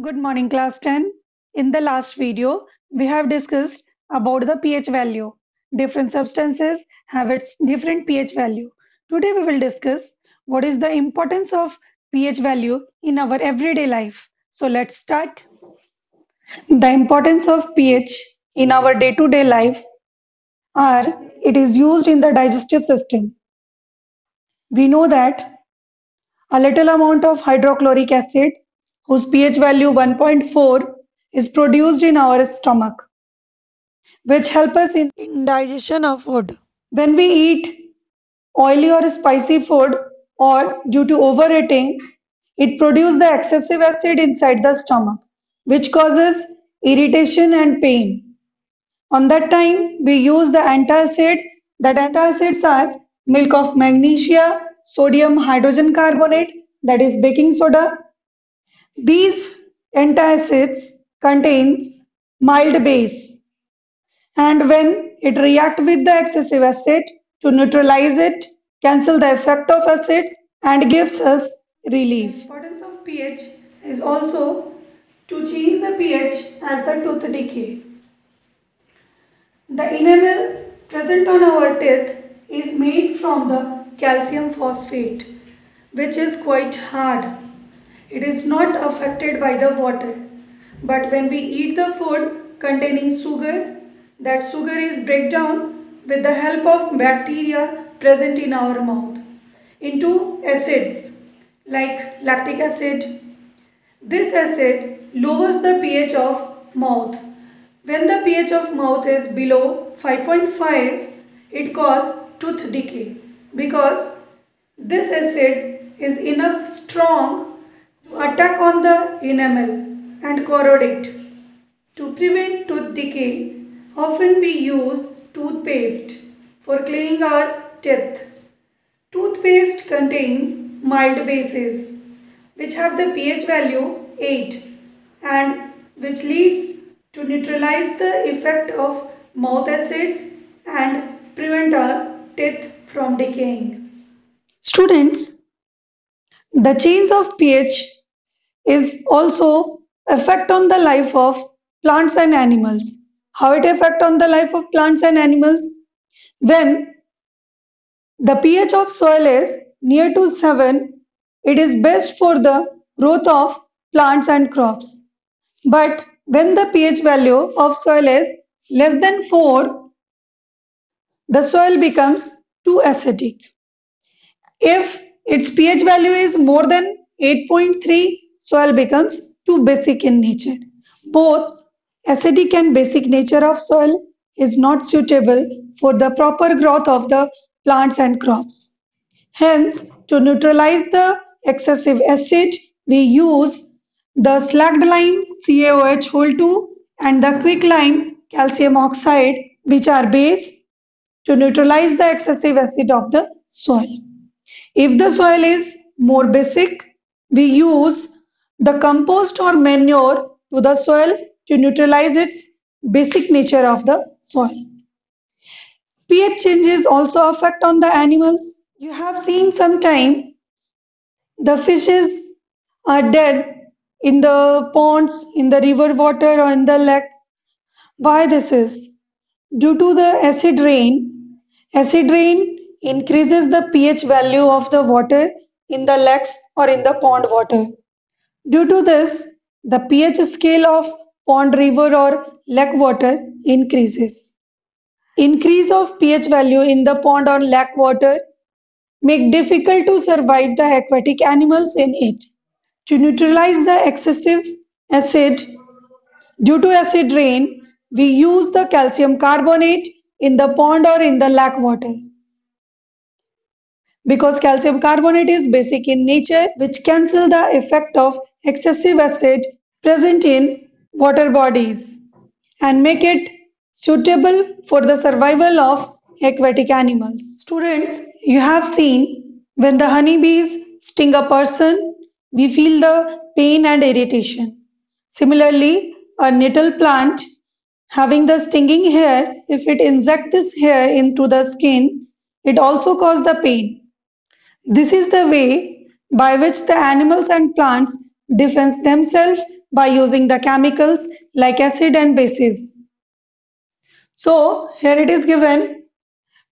Good morning, class 10. In the last video, we have discussed about the pH value. Different substances have its different pH value. Today, we will discuss what is the importance of pH value in our everyday life. So, let's start. The importance of pH in our day-to-day life are it is used in the digestive system. We know that a little amount of hydrochloric acid, whose pH value 1.4, is produced in our stomach, which help us in digestion of food. When we eat oily or spicy food or due to overeating, it produces the excessive acid inside the stomach, which causes irritation and pain. On that time, we use the antacid. That antacids are milk of magnesia, sodium hydrogen carbonate, that is baking soda. These antacids contains mild base, and when it react with the excessive acid to neutralize it, cancel the effect of acids and gives us relief. The importance of pH is also to change the pH as the tooth decay. The enamel present on our teeth is made from the calcium phosphate, which is quite hard. It is not affected by the water. But when we eat the food containing sugar, that sugar is break down with the help of bacteria present in our mouth into acids like lactic acid. This acid lowers the pH of mouth. When the pH of mouth is below 5.5, it causes tooth decay because this acid is enough strong to attack on the enamel and corrode it. To prevent tooth decay, often we use toothpaste for cleaning our teeth. Toothpaste contains mild bases which have the pH value 8 and which leads to neutralize the effect of mouth acids and prevent our teeth from decaying. Students, the change of pH is also effect on the life of plants and animals. How it affect on the life of plants and animals? When the pH of soil is near to 7, it is best for the growth of plants and crops. But when the pH value of soil is less than 4, the soil becomes too acidic. If its pH value is more than 8.3, soil becomes too basic in nature. Both acidic and basic nature of soil is not suitable for the proper growth of the plants and crops. Hence, to neutralize the excessive acid, we use the slacked lime CaOH whole 2 and the quicklime calcium oxide, which are base, to neutralize the excessive acid of the soil. If the soil is more basic, we use the compost or manure to the soil to neutralize its basic nature of the soil. pH changes also affect on the animals. You have seen sometime the fishes are dead in the ponds, in the river water or in the lake. Why this is? Due to the acid rain. Acid rain increases the pH value of the water in the lakes or in the pond water. Due to this, the pH scale of pond, river or lake water increases. Increase of pH value in the pond or lake water make difficult to survive the aquatic animals in it. To neutralize the excessive acid due to acid rain, we use the calcium carbonate in the pond or in the lake water. Because calcium carbonate is basic in nature, which cancel the effect of excessive acid present in water bodies and make it suitable for the survival of aquatic animals. Students, you have seen when the honeybees sting a person, we feel the pain and irritation. Similarly, a nettle plant having the stinging hair, if it injects this hair into the skin, it also causes the pain. This is the way by which the animals and plants defend themselves by using the chemicals like acid and bases. So here it is given,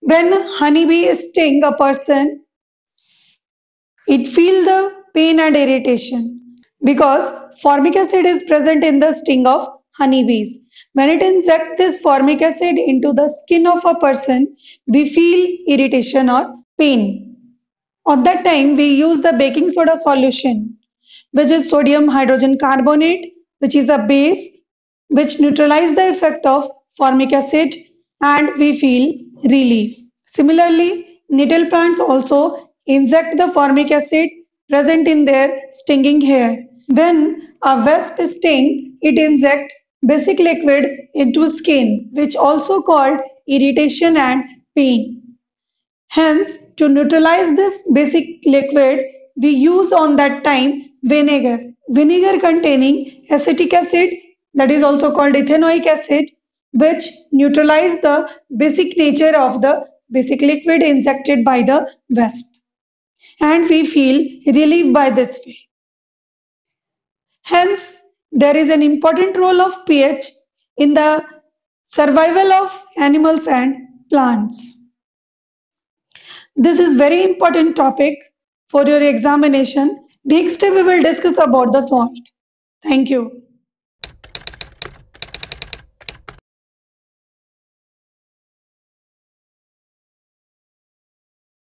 when honeybee sting a person, it feel the pain and irritation because formic acid is present in the sting of honeybees. When it injects this formic acid into the skin of a person, we feel irritation or pain. At that time, we use the baking soda solution, which is sodium hydrogen carbonate, which is a base which neutralize the effect of formic acid, and we feel relief. Similarly, nettle plants also inject the formic acid present in their stinging hair. When a wasp sting, it injects basic liquid into skin, which also called irritation and pain. Hence, to neutralize this basic liquid, we use on that time vinegar. Vinegar containing acetic acid, that is also called ethanoic acid, which neutralize the basic nature of the basic liquid injected by the wasp. And we feel relief by this way. Hence, there is an important role of pH in the survival of animals and plants. This is very important topic for your examination. Next we will discuss about the salt. Thank you.